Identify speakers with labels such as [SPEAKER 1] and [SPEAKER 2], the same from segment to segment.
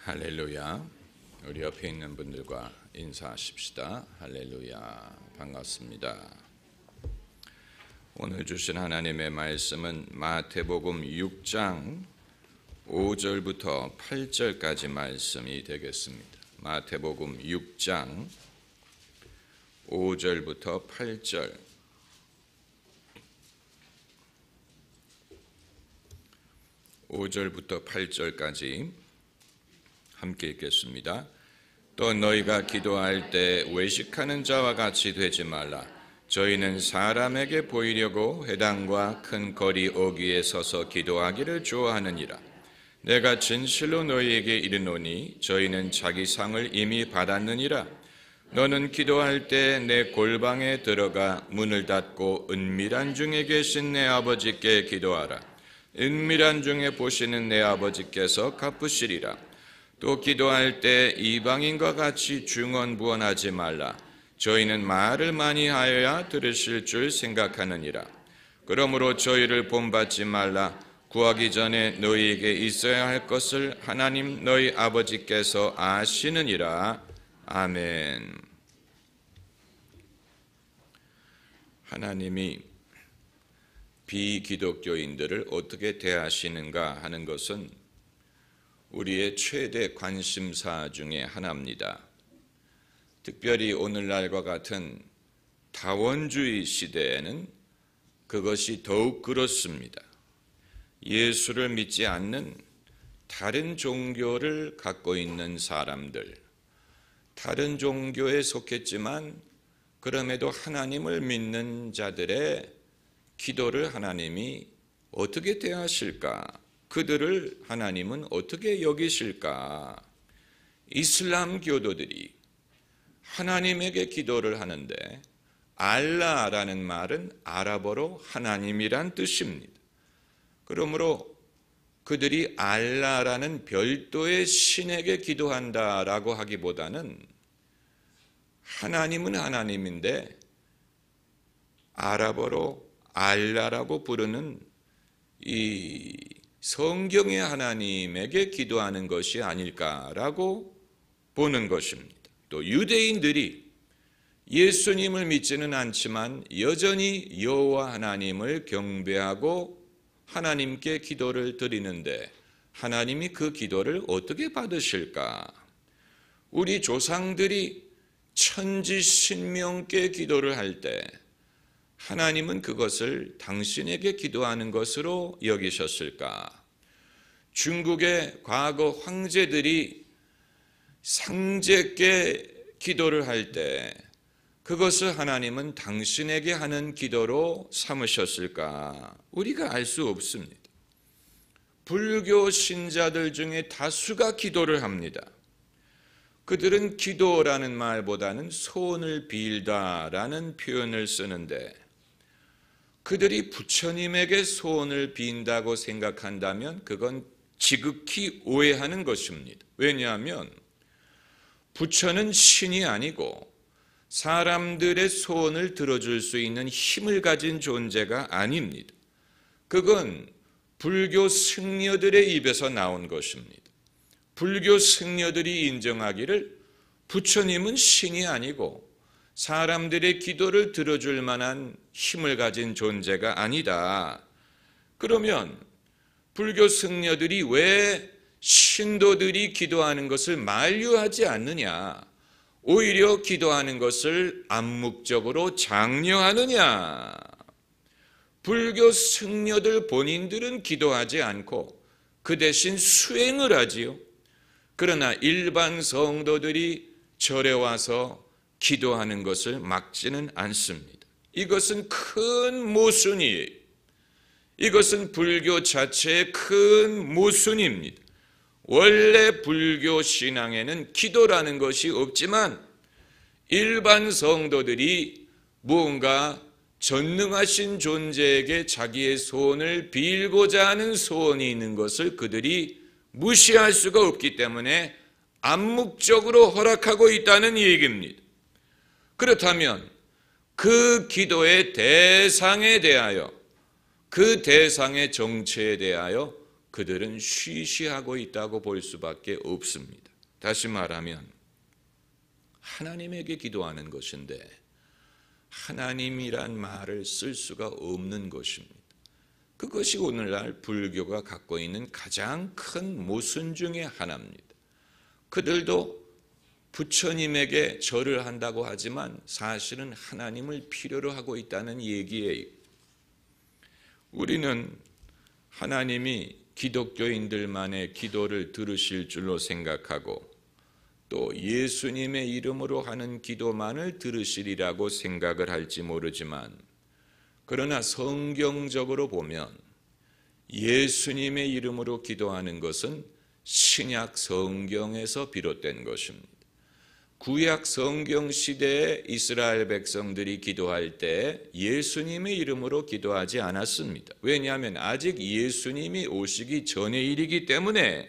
[SPEAKER 1] 할렐루야. 우리 옆에 있는 분들과 인사하십시다. 할렐루야. 반갑습니다. 오늘 주신 하나님의 말씀은 마태복음 6장 5절부터 8절까지 말씀이 되겠습니다. 마태복음 6장 5절부터 8절. 5절부터 8절까지 함께 읽겠습니다. 또 너희가 기도할 때 외식하는 자와 같이 되지 말라. 저희는 사람에게 보이려고 회당과 큰 거리 어귀에 서서 기도하기를 좋아하느니라. 내가 진실로 너희에게 이르노니 저희는 자기 상을 이미 받았느니라. 너는 기도할 때 내 골방에 들어가 문을 닫고 은밀한 중에 계신 내 아버지께 기도하라. 은밀한 중에 보시는 내 아버지께서 갚으시리라. 또 기도할 때 이방인과 같이 중언부언하지 말라. 저희는 말을 많이 하여야 들으실 줄 생각하느니라. 그러므로 저희를 본받지 말라. 구하기 전에 너희에게 있어야 할 것을 하나님 너희 아버지께서 아시느니라. 아멘. 하나님이 비기독교인들을 어떻게 대하시는가 하는 것은 우리의 최대 관심사 중에 하나입니다. 특별히 오늘날과 같은 다원주의 시대에는 그것이 더욱 그렇습니다. 예수를 믿지 않는 다른 종교를 갖고 있는 사람들, 다른 종교에 속했지만 그럼에도 하나님을 믿는 자들의 기도를 하나님이 어떻게 대하실까? 그들을 하나님은 어떻게 여기실까? 이슬람 교도들이 하나님에게 기도를 하는데 알라라는 말은 아랍어로 하나님이란 뜻입니다. 그러므로 그들이 알라라는 별도의 신에게 기도한다라고 하기보다는 하나님은 하나님인데 아랍어로 알라라고 부르는 이 성경의 하나님에게 기도하는 것이 아닐까라고 보는 것입니다. 또 유대인들이 예수님을 믿지는 않지만 여전히 여호와 하나님을 경배하고 하나님께 기도를 드리는데 하나님이 그 기도를 어떻게 받으실까? 우리 조상들이 천지신명께 기도를 할 때 하나님은 그것을 당신에게 기도하는 것으로 여기셨을까? 중국의 과거 황제들이 상제께 기도를 할 때 그것을 하나님은 당신에게 하는 기도로 삼으셨을까? 우리가 알 수 없습니다. 불교 신자들 중에 다수가 기도를 합니다. 그들은 기도라는 말보다는 소원을 빌다라는 표현을 쓰는데 그들이 부처님에게 소원을 빈다고 생각한다면 그건 지극히 오해하는 것입니다. 왜냐하면 부처는 신이 아니고 사람들의 소원을 들어줄 수 있는 힘을 가진 존재가 아닙니다. 그건 불교 승려들의 입에서 나온 것입니다. 불교 승려들이 인정하기를 부처님은 신이 아니고 사람들의 기도를 들어줄 만한 힘을 가진 존재가 아니다. 그러면 불교 승려들이 왜 신도들이 기도하는 것을 만류하지 않느냐? 오히려 기도하는 것을 암묵적으로 장려하느냐? 불교 승려들 본인들은 기도하지 않고 그 대신 수행을 하지요. 그러나 일반 성도들이 절에 와서 기도하는 것을 막지는 않습니다. 이것은 큰 모순이에요. 이것은 불교 자체의 큰 모순입니다. 원래 불교 신앙에는 기도라는 것이 없지만 일반 성도들이 무언가 전능하신 존재에게 자기의 소원을 빌고자 하는 소원이 있는 것을 그들이 무시할 수가 없기 때문에 암묵적으로 허락하고 있다는 얘기입니다. 그렇다면 그 기도의 대상에 대하여 그 대상의 정체에 대하여 그들은 쉬쉬하고 있다고 볼 수밖에 없습니다. 다시 말하면 하나님에게 기도하는 것인데 하나님이란 말을 쓸 수가 없는 것입니다. 그것이 오늘날 불교가 갖고 있는 가장 큰 모순 중에 하나입니다. 그들도 부처님에게 절을 한다고 하지만 사실은 하나님을 필요로 하고 있다는 얘기예요. 우리는 하나님이 기독교인들만의 기도를 들으실 줄로 생각하고 또 예수님의 이름으로 하는 기도만을 들으시리라고 생각을 할지 모르지만, 그러나 성경적으로 보면 예수님의 이름으로 기도하는 것은 신약 성경에서 비롯된 것입니다. 구약 성경 시대에 이스라엘 백성들이 기도할 때 예수님의 이름으로 기도하지 않았습니다. 왜냐하면 아직 예수님이 오시기 전의 일이기 때문에,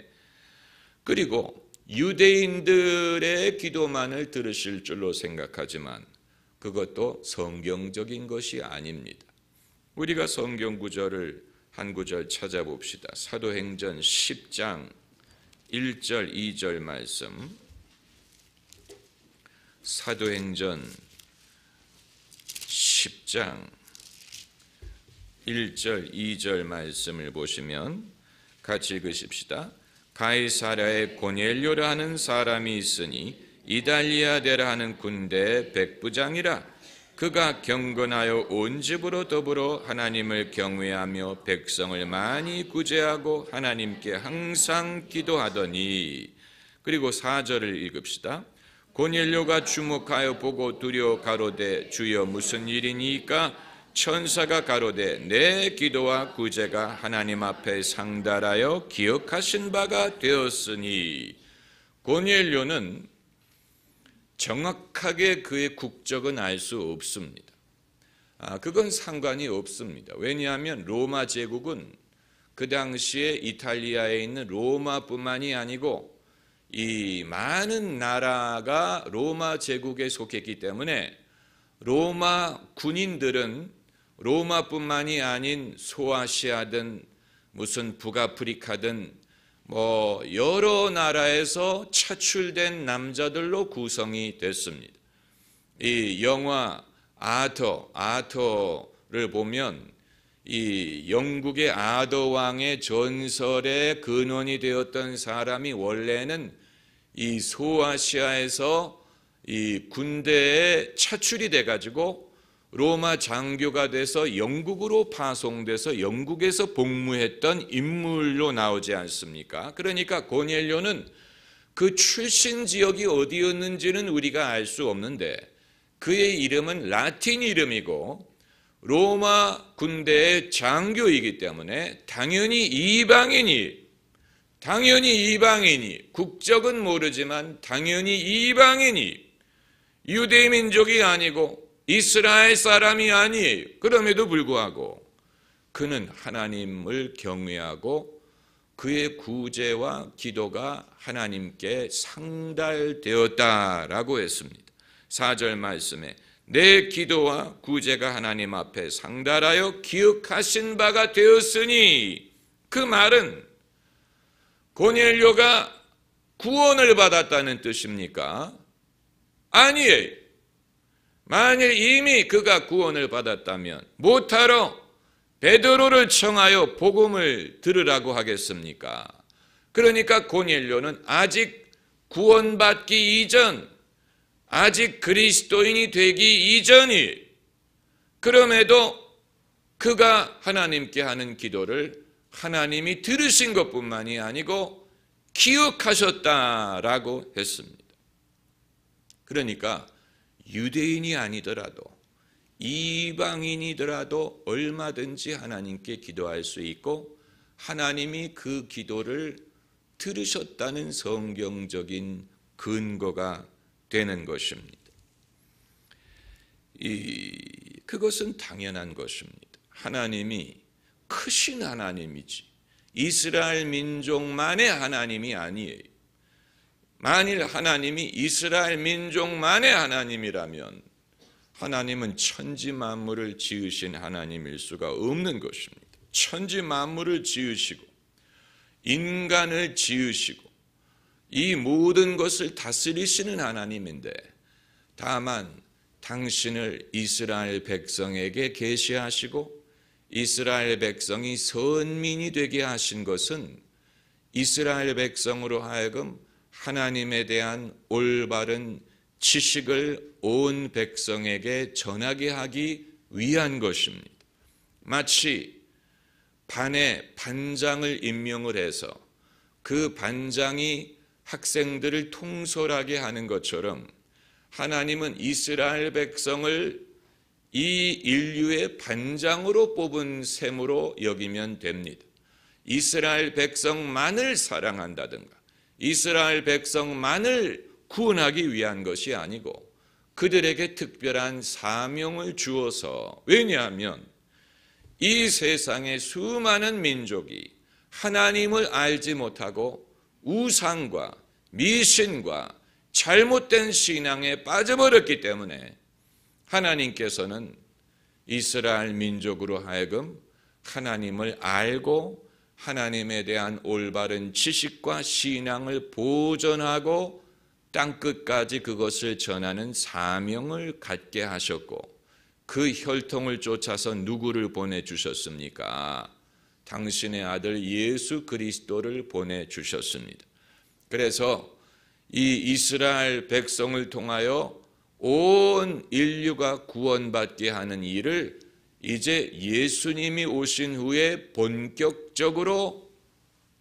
[SPEAKER 1] 그리고 유대인들의 기도만을 들으실 줄로 생각하지만 그것도 성경적인 것이 아닙니다. 우리가 성경 구절을 한 구절 찾아봅시다. 사도행전 10장 1절 2절 말씀. 사도행전 10장 1절 2절 말씀을 보시면 같이 읽으십시다. 가이사랴에 고넬료라 하는 사람이 있으니 이달리아데라 하는 군대의 백부장이라. 그가 경건하여 온 집으로 더불어 하나님을 경외하며 백성을 많이 구제하고 하나님께 항상 기도하더니. 그리고 4절을 읽읍시다. 고넬료가 주목하여 보고 두려워 가로되 주여 무슨 일이니까? 천사가 가로되 내 기도와 구제가 하나님 앞에 상달하여 기억하신 바가 되었으니. 고넬료는 정확하게 그의 국적은 알 수 없습니다. 그건 상관이 없습니다. 왜냐하면 로마 제국은 그 당시에 이탈리아에 있는 로마뿐만이 아니고 이 많은 나라가 로마 제국에 속했기 때문에 로마 군인들은 로마뿐만이 아닌 소아시아든 무슨 북아프리카든 여러 나라에서 차출된 남자들로 구성이 됐습니다. 이 영화 아터를 보면 이 영국의 아더 왕의 전설의 근원이 되었던 사람이 원래는 이 소아시아에서 이 군대에 차출이 돼가지고 로마 장교가 돼서 영국으로 파송돼서 영국에서 복무했던 인물로 나오지 않습니까? 그러니까 고넬료는 그 출신 지역이 어디였는지는 우리가 알 수 없는데 그의 이름은 라틴 이름이고 로마 군대의 장교이기 때문에 당연히 이방인이 국적은 모르지만 당연히 이방인이 유대 민족이 아니고 이스라엘 사람이 아니에요. 그럼에도 불구하고 그는 하나님을 경외하고 그의 구제와 기도가 하나님께 상달되었다라고 했습니다. 4절 말씀에 내 기도와 구제가 하나님 앞에 상달하여 기억하신 바가 되었으니, 그 말은 고넬료가 구원을 받았다는 뜻입니까? 아니에요. 만일 이미 그가 구원을 받았다면 못하러 베드로를 청하여 복음을 들으라고 하겠습니까? 그러니까 고넬료는 아직 구원받기 이전, 아직 그리스도인이 되기 이전이, 그럼에도 그가 하나님께 하는 기도를 하나님이 들으신 것뿐만이 아니고 기억하셨다라고 했습니다. 그러니까 유대인이 아니더라도 이방인이더라도 얼마든지 하나님께 기도할 수 있고 하나님이 그 기도를 들으셨다는 성경적인 근거가 되는 것입니다. 그것은 당연한 것입니다. 하나님이 크신 하나님이지 이스라엘 민족만의 하나님이 아니에요. 만일 하나님이 이스라엘 민족만의 하나님이라면 하나님은 천지 만물을 지으신 하나님일 수가 없는 것입니다. 천지 만물을 지으시고 인간을 지으시고 이 모든 것을 다스리시는 하나님인데, 다만 당신을 이스라엘 백성에게 계시하시고 이스라엘 백성이 선민이 되게 하신 것은 이스라엘 백성으로 하여금 하나님에 대한 올바른 지식을 온 백성에게 전하게 하기 위한 것입니다. 마치 반에 반장을 임명을 해서 그 반장이 학생들을 통솔하게 하는 것처럼 하나님은 이스라엘 백성을 이 인류의 반장으로 뽑은 셈으로 여기면 됩니다. 이스라엘 백성만을 사랑한다든가 이스라엘 백성만을 구원하기 위한 것이 아니고 그들에게 특별한 사명을 주어서, 왜냐하면 이 세상의 수많은 민족이 하나님을 알지 못하고 우상과 미신과 잘못된 신앙에 빠져버렸기 때문에 하나님께서는 이스라엘 민족으로 하여금 하나님을 알고 하나님에 대한 올바른 지식과 신앙을 보존하고 땅끝까지 그것을 전하는 사명을 갖게 하셨고, 그 혈통을 쫓아서 누구를 보내주셨습니까? 당신의 아들 예수 그리스도를 보내주셨습니다. 그래서 이 이스라엘 백성을 통하여 온 인류가 구원받게 하는 일을 이제 예수님이 오신 후에 본격적으로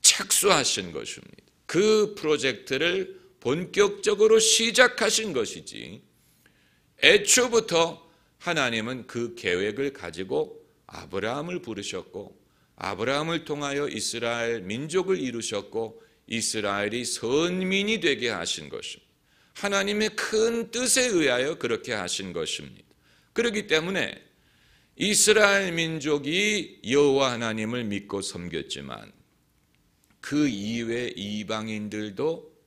[SPEAKER 1] 착수하신 것입니다. 그 프로젝트를 본격적으로 시작하신 것이지, 애초부터 하나님은 그 계획을 가지고 아브라함을 부르셨고 아브라함을 통하여 이스라엘 민족을 이루셨고 이스라엘이 선민이 되게 하신 것입니다. 하나님의 큰 뜻에 의하여 그렇게 하신 것입니다. 그렇기 때문에 이스라엘 민족이 여호와 하나님을 믿고 섬겼지만 그 이외 이방인들도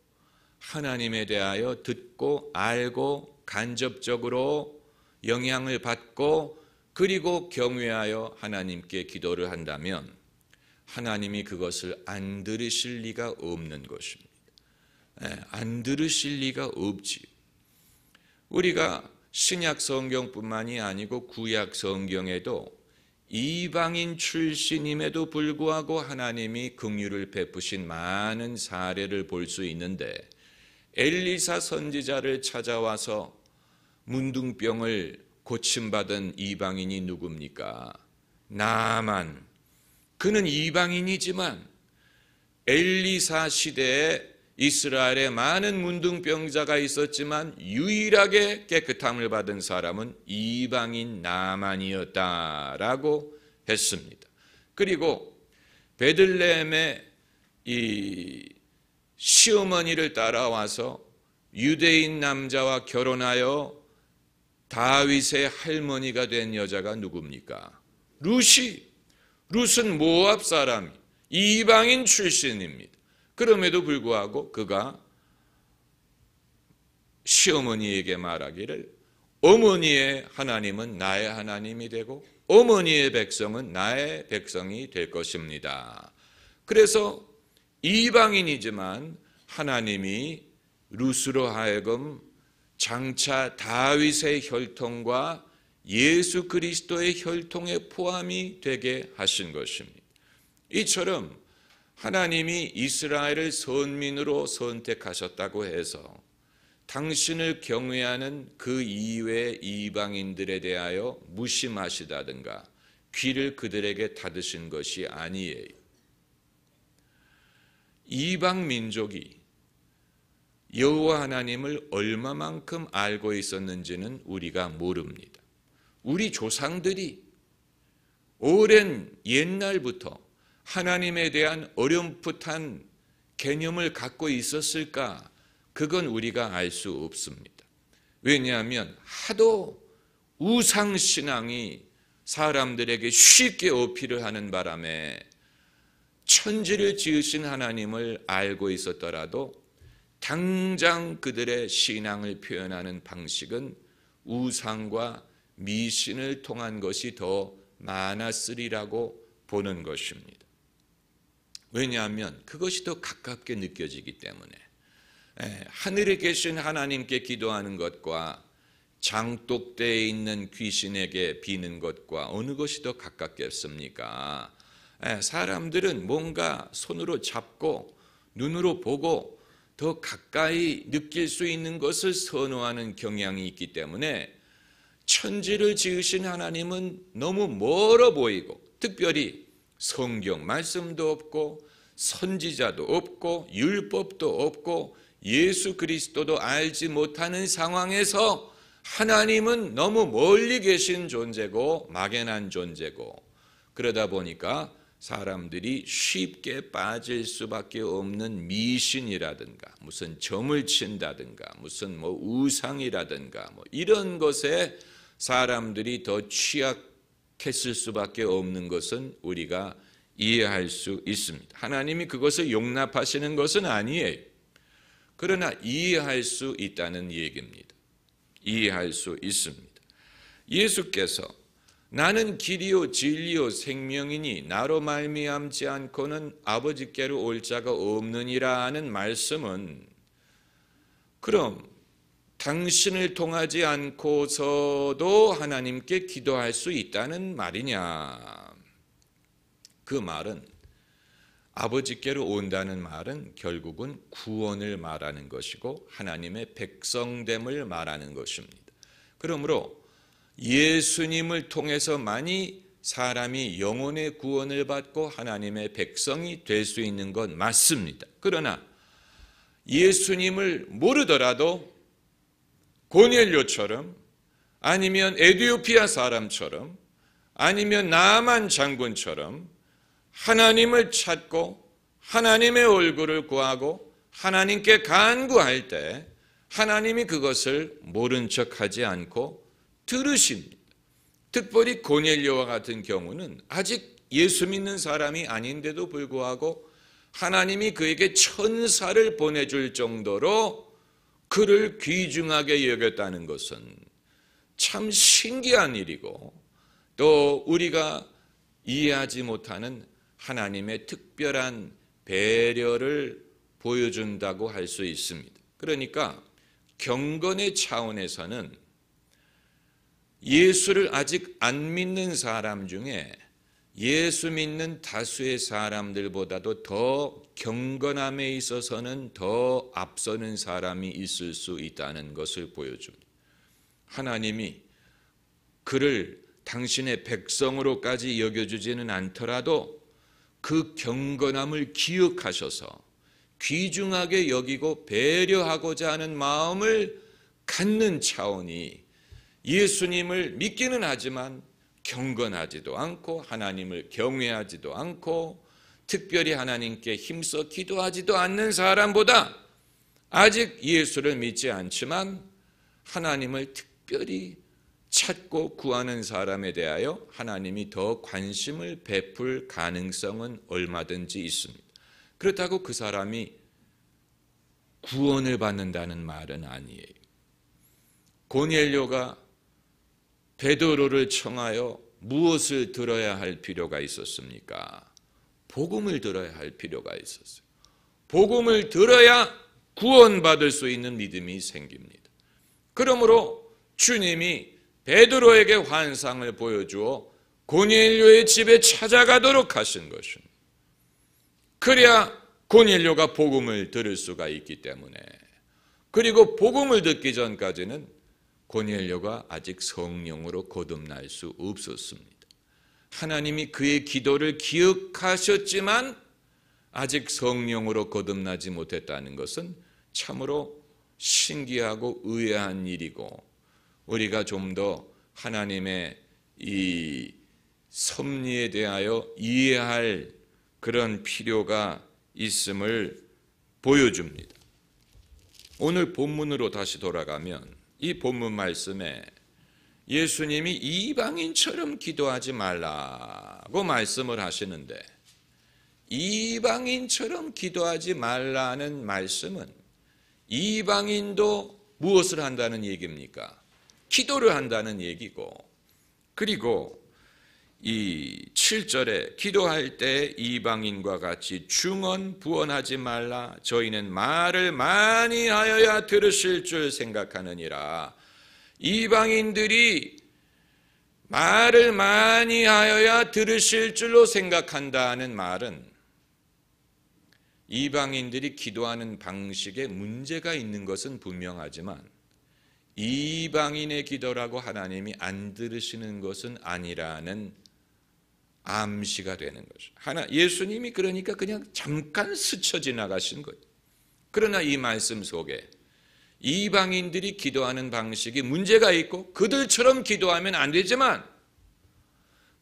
[SPEAKER 1] 하나님에 대하여 듣고 알고 간접적으로 영향을 받고 그리고 경외하여 하나님께 기도를 한다면 하나님이 그것을 안 들으실 리가 없는 것입니다. 안 들으실 리가 없지요. 우리가 신약 성경뿐만이 아니고 구약 성경에도 이방인 출신임에도 불구하고 하나님이 긍휼을 베푸신 많은 사례를 볼 수 있는데, 엘리사 선지자를 찾아와서 문둥병을 고침받은 이방인이 누굽니까? 나아만. 그는 이방인이지만 엘리사 시대에 이스라엘에 많은 문둥병자가 있었지만 유일하게 깨끗함을 받은 사람은 이방인 나아만이었다라고 했습니다. 그리고 베들레헴의 이 시어머니를 따라와서 유대인 남자와 결혼하여 다윗의 할머니가 된 여자가 누굽니까? 룻은 모압 사람, 이방인 출신입니다. 그럼에도 불구하고 그가 시어머니에게 말하기를 어머니의 하나님은 나의 하나님이 되고 어머니의 백성은 나의 백성이 될 것입니다. 그래서 이방인이지만 하나님이 룻으로 하여금 장차 다윗의 혈통과 예수 그리스도의 혈통에 포함이 되게 하신 것입니다. 이처럼 하나님이 이스라엘을 선민으로 선택하셨다고 해서 당신을 경외하는 그 이외의 이방인들에 대하여 무심하시다든가 귀를 그들에게 닫으신 것이 아니에요. 이방 민족이 여호와 하나님을 얼마만큼 알고 있었는지는 우리가 모릅니다. 우리 조상들이 오랜 옛날부터 하나님에 대한 어렴풋한 개념을 갖고 있었을까? 그건 우리가 알 수 없습니다. 왜냐하면 하도 우상신앙이 사람들에게 쉽게 어필을 하는 바람에 천지를 지으신 하나님을 알고 있었더라도 당장 그들의 신앙을 표현하는 방식은 우상과 미신을 통한 것이 더 많았으리라고 보는 것입니다. 왜냐하면 그것이 더 가깝게 느껴지기 때문에. 하늘에 계신 하나님께 기도하는 것과 장독대에 있는 귀신에게 비는 것과 어느 것이 더 가깝겠습니까? 사람들은 뭔가 손으로 잡고 눈으로 보고 더 가까이 느낄 수 있는 것을 선호하는 경향이 있기 때문에 천지를 지으신 하나님은 너무 멀어 보이고, 특별히 성경 말씀도 없고 선지자도 없고 율법도 없고 예수 그리스도도 알지 못하는 상황에서 하나님은 너무 멀리 계신 존재고 막연한 존재고, 그러다 보니까 사람들이 쉽게 빠질 수밖에 없는 미신이라든가 무슨 점을 친다든가 무슨 우상이라든가 이런 것에 사람들이 더 취약했을 수밖에 없는 것은 우리가 이해할 수 있습니다. 하나님이 그것을 용납하시는 것은 아니에요. 그러나 이해할 수 있다는 얘기입니다. 이해할 수 있습니다. 예수께서 나는 길이요 진리요 생명이니 나로 말미암지 않고는 아버지께로 올 자가 없느니라 하는 말씀은, 그럼 당신을 통하지 않고서도 하나님께 기도할 수 있다는 말이냐? 그 말은, 아버지께로 온다는 말은 결국은 구원을 말하는 것이고 하나님의 백성됨을 말하는 것입니다. 그러므로 예수님을 통해서만이 사람이 영혼의 구원을 받고 하나님의 백성이 될 수 있는 건 맞습니다. 그러나 예수님을 모르더라도 고넬료처럼, 아니면 에티오피아 사람처럼, 아니면 나아만 장군처럼 하나님을 찾고 하나님의 얼굴을 구하고 하나님께 간구할 때 하나님이 그것을 모른 척하지 않고 들으십니다. 특별히 고넬료와 같은 경우는 아직 예수 믿는 사람이 아닌데도 불구하고 하나님이 그에게 천사를 보내줄 정도로 그를 귀중하게 여겼다는 것은 참 신기한 일이고, 또 우리가 이해하지 못하는 하나님의 특별한 배려를 보여준다고 할 수 있습니다. 그러니까 경건의 차원에서는 예수를 아직 안 믿는 사람 중에 예수 믿는 다수의 사람들보다도 더 경건함에 있어서는 더 앞서는 사람이 있을 수 있다는 것을 보여줍니다. 하나님이 그를 당신의 백성으로까지 여겨주지는 않더라도 그 경건함을 기억하셔서 귀중하게 여기고 배려하고자 하는 마음을 갖는 차원이, 예수님을 믿기는 하지만 경건하지도 않고 하나님을 경외하지도 않고 특별히 하나님께 힘써 기도하지도 않는 사람보다 아직 예수를 믿지 않지만 하나님을 특별히 찾고 구하는 사람에 대하여 하나님이 더 관심을 베풀 가능성은 얼마든지 있습니다. 그렇다고 그 사람이 구원을 받는다는 말은 아니에요. 고넬료가 베드로를 청하여 무엇을 들어야 할 필요가 있었습니까? 복음을 들어야 할 필요가 있었어요. 복음을 들어야 구원받을 수 있는 믿음이 생깁니다. 그러므로 주님이 베드로에게 환상을 보여주어 고넬료의 집에 찾아가도록 하신 것입니다. 그래야 고넬료가 복음을 들을 수가 있기 때문에, 그리고 복음을 듣기 전까지는 고넬료가 아직 성령으로 거듭날 수 없었습니다. 하나님이 그의 기도를 기억하셨지만 아직 성령으로 거듭나지 못했다는 것은 참으로 신기하고 의아한 일이고, 우리가 좀 더 하나님의 이 섭리에 대하여 이해할 그런 필요가 있음을 보여줍니다. 오늘 본문으로 다시 돌아가면 이 본문 말씀에 예수님이 이방인처럼 기도하지 말라고 말씀을 하시는데, 이방인처럼 기도하지 말라는 말씀은 이방인도 무엇을 한다는 얘기입니까? 기도를 한다는 얘기고, 그리고 이 7절에 기도할 때 이방인과 같이 중언부언하지 말라. 저희는 말을 많이 하여야 들으실 줄 생각하느니라. 이방인들이 말을 많이 하여야 들으실 줄로 생각한다는 말은 이방인들이 기도하는 방식에 문제가 있는 것은 분명하지만 이방인의 기도라고 하나님이 안 들으시는 것은 아니라는 암시가 되는 거죠. 예수님이 그러니까 그냥 잠깐 스쳐 지나가신 거예요. 그러나 이 말씀 속에 이방인들이 기도하는 방식이 문제가 있고 그들처럼 기도하면 안 되지만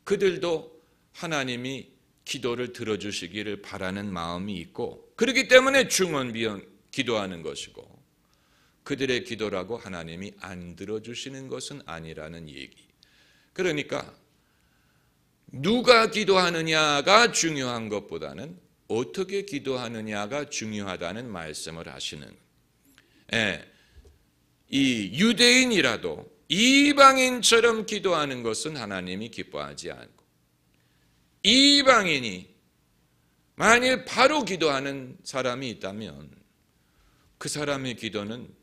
[SPEAKER 1] 그들도 하나님이 기도를 들어주시기를 바라는 마음이 있고 그렇기 때문에 중언비언 기도하는 것이고 그들의 기도라고 하나님이 안 들어주시는 것은 아니라는 얘기. 그러니까 누가 기도하느냐가 중요한 것보다는 어떻게 기도하느냐가 중요하다는 말씀을 하시는, 이 유대인이라도 이방인처럼 기도하는 것은 하나님이 기뻐하지 않고 이방인이 만일 바로 기도하는 사람이 있다면 그 사람의 기도는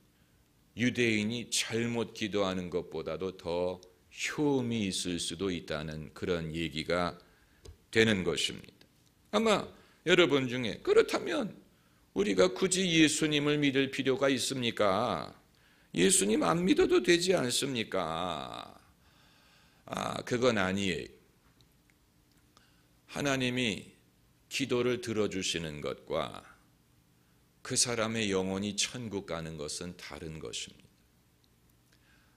[SPEAKER 1] 유대인이 잘못 기도하는 것보다도 더 효험이 있을 수도 있다는 그런 얘기가 되는 것입니다. 아마 여러분 중에 그렇다면 우리가 굳이 예수님을 믿을 필요가 있습니까? 예수님 안 믿어도 되지 않습니까? 그건 아니에요. 하나님이 기도를 들어주시는 것과 그 사람의 영혼이 천국 가는 것은 다른 것입니다.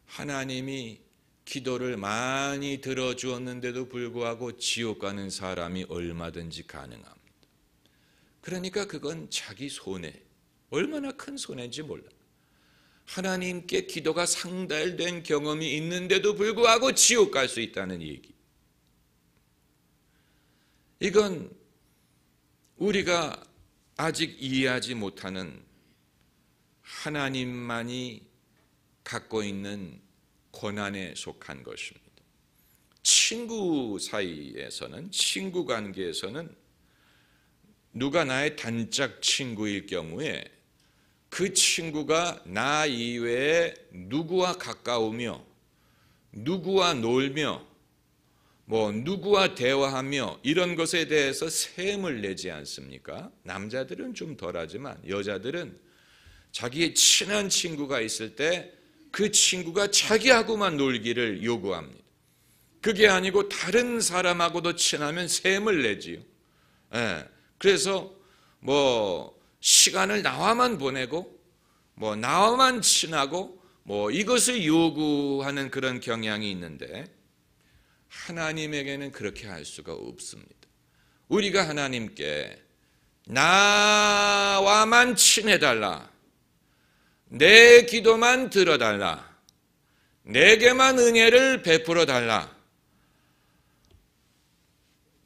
[SPEAKER 1] 하나님이 기도를 많이 들어주었는데도 불구하고 지옥 가는 사람이 얼마든지 가능합니다. 그러니까 그건 자기 손해, 얼마나 큰 손해인지 몰라. 하나님께 기도가 상달된 경험이 있는데도 불구하고 지옥 갈 수 있다는 얘기. 이건 우리가 아직 이해하지 못하는 하나님만이 갖고 있는 고난에 속한 것입니다. 친구 사이에서는, 친구 관계에서는 누가 나의 단짝 친구일 경우에 그 친구가 나 이외에 누구와 가까우며 누구와 놀며 누구와 대화하며 이런 것에 대해서 셈을 내지 않습니까? 남자들은 좀 덜하지만 여자들은 자기의 친한 친구가 있을 때 그 친구가 자기하고만 놀기를 요구합니다. 그게 아니고 다른 사람하고도 친하면 셈을 내지요. 그래서 시간을 나와만 보내고 나와만 친하고 이것을 요구하는 그런 경향이 있는데 하나님에게는 그렇게 할 수가 없습니다. 우리가 하나님께 나와만 친해달라, 내 기도만 들어달라, 내게만 은혜를 베풀어달라,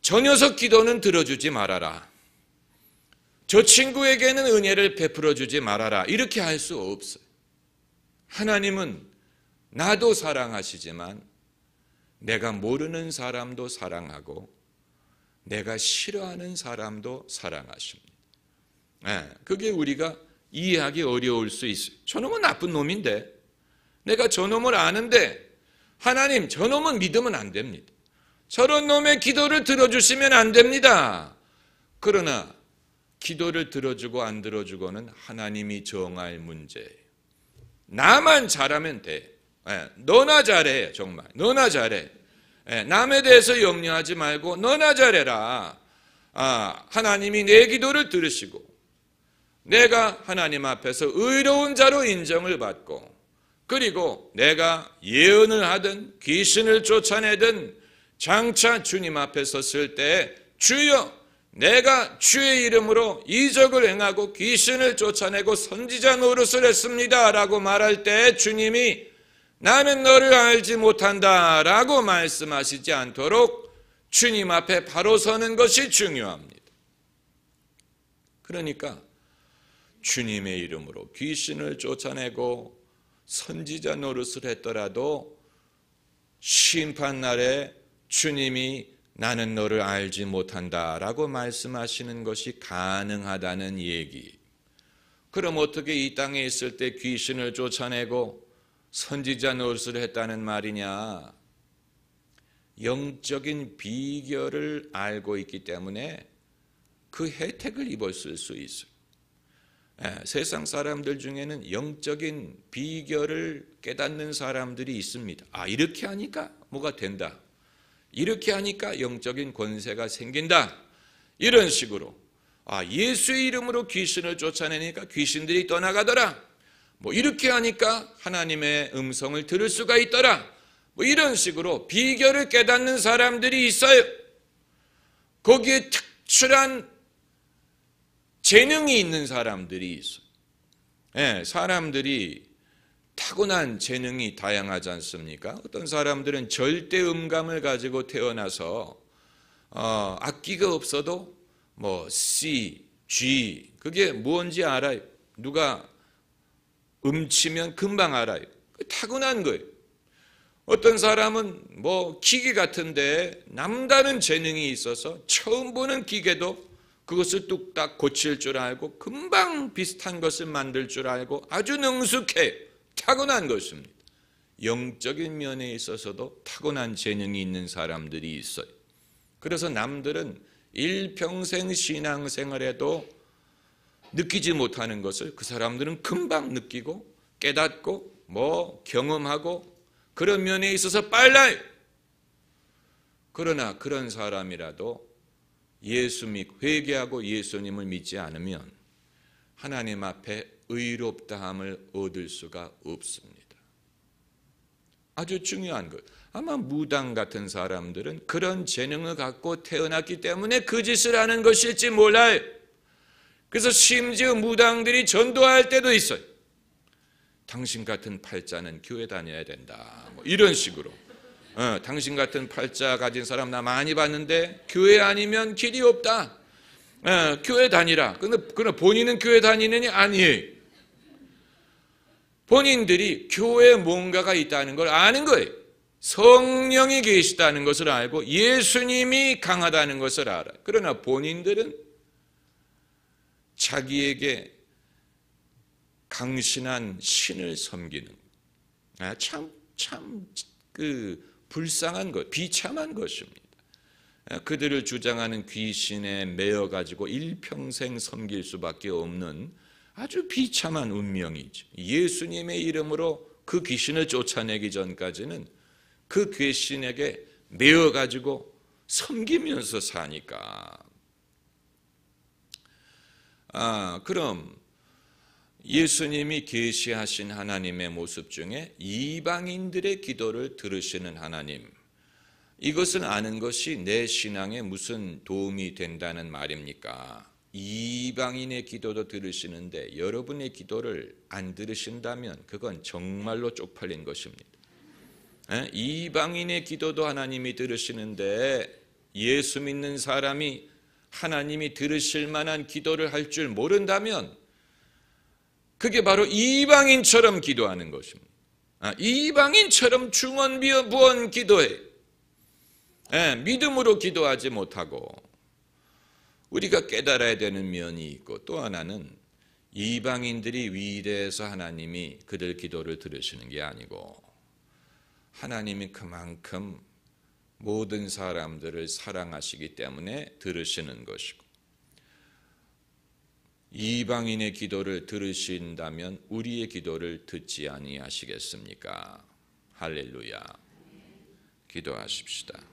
[SPEAKER 1] 저 녀석 기도는 들어주지 말아라, 저 친구에게는 은혜를 베풀어주지 말아라, 이렇게 할 수 없어요. 하나님은 나도 사랑하시지만 내가 모르는 사람도 사랑하고 내가 싫어하는 사람도 사랑하십니다. 그게 우리가 이해하기 어려울 수 있어요. 저놈은 나쁜 놈인데 내가 저놈을 아는데 하나님 저놈은 믿으면 안 됩니다. 저런 놈의 기도를 들어주시면 안 됩니다. 그러나 기도를 들어주고 안 들어주고는 하나님이 정할 문제예요. 나만 잘하면 돼. 너나 잘해. 정말 너나 잘해. 남에 대해서 염려하지 말고 너나 잘해라. 하나님이 내 기도를 들으시고 내가 하나님 앞에서 의로운 자로 인정을 받고 그리고 내가 예언을 하든 귀신을 쫓아내든 장차 주님 앞에 섰을 때 주여 내가 주의 이름으로 이적을 행하고 귀신을 쫓아내고 선지자 노릇을 했습니다 라고 말할 때 주님이 나는 너를 알지 못한다 라고 말씀하시지 않도록 주님 앞에 바로 서는 것이 중요합니다. 그러니까 주님의 이름으로 귀신을 쫓아내고 선지자 노릇을 했더라도 심판날에 주님이 나는 너를 알지 못한다라고 말씀하시는 것이 가능하다는 얘기. 그럼 어떻게 이 땅에 있을 때 귀신을 쫓아내고 선지자 노릇을 했다는 말이냐? 영적인 비결을 알고 있기 때문에 그 혜택을 입었을 수 있어요. 세상 사람들 중에는 영적인 비결을 깨닫는 사람들이 있습니다. 이렇게 하니까 뭐가 된다. 이렇게 하니까 영적인 권세가 생긴다. 이런 식으로 예수의 이름으로 귀신을 쫓아내니까 귀신들이 떠나가더라. 이렇게 하니까 하나님의 음성을 들을 수가 있더라. 이런 식으로 비결을 깨닫는 사람들이 있어요. 거기에 특출한 재능이 있는 사람들이 있어요. 사람들이 타고난 재능이 다양하지 않습니까? 어떤 사람들은 절대 음감을 가지고 태어나서 악기가 없어도 C, G 그게 뭔지 알아요. 누가 음치면 금방 알아요. 타고난 거예요. 어떤 사람은 기계 같은데 남다른 재능이 있어서 처음 보는 기계도 그것을 뚝딱 고칠 줄 알고 금방 비슷한 것을 만들 줄 알고 아주 능숙해. 타고난 것입니다. 영적인 면에 있어서도 타고난 재능이 있는 사람들이 있어요. 그래서 남들은 일평생 신앙생활에도 느끼지 못하는 것을 그 사람들은 금방 느끼고 깨닫고 경험하고 그런 면에 있어서 빨라요. 그러나 그런 사람이라도 예수 믿고 회개하고 예수님을 믿지 않으면 하나님 앞에 의롭다함을 얻을 수가 없습니다. 아주 중요한 것. 아마 무당 같은 사람들은 그런 재능을 갖고 태어났기 때문에 그 짓을 하는 것일지 몰라요. 그래서 심지어 무당들이 전도할 때도 있어요. 당신 같은 팔자는 교회 다녀야 된다. 이런 식으로. 당신 같은 팔자 가진 사람 나 많이 봤는데 교회 아니면 길이 없다. 교회 다니라. 근데 본인은 교회 다니느냐? 아니에요. 본인들이 교회에 뭔가가 있다는 걸 아는 거예요. 성령이 계시다는 것을 알고 예수님이 강하다는 것을 알아요. 그러나 본인들은 자기에게 강신한 신을 섬기는 참 불쌍한 것, 비참한 것입니다. 그들을 주장하는 귀신에 매여 가지고 일평생 섬길 수밖에 없는 아주 비참한 운명이죠. 예수님의 이름으로 그 귀신을 쫓아내기 전까지는 그 귀신에게 매여 가지고 섬기면서 사니까. 그럼 예수님이 계시하신 하나님의 모습 중에 이방인들의 기도를 들으시는 하나님, 이것을 아는 것이 내 신앙에 무슨 도움이 된다는 말입니까? 이방인의 기도도 들으시는데 여러분의 기도를 안 들으신다면 그건 정말로 쪽팔린 것입니다. 이방인의 기도도 하나님이 들으시는데 예수 믿는 사람이 하나님이 들으실 만한 기도를 할 줄 모른다면 그게 바로 이방인처럼 기도하는 것입니다. 이방인처럼 중언부언 기도해. 믿음으로 기도하지 못하고 우리가 깨달아야 되는 면이 있고 또 하나는 이방인들이 위대해서 하나님이 그들 기도를 들으시는 게 아니고 하나님이 그만큼 모든 사람들을 사랑하시기 때문에 들으시는 것이고 이방인의 기도를 들으신다면 우리의 기도를 듣지 아니하시겠습니까? 할렐루야. 기도하십시다.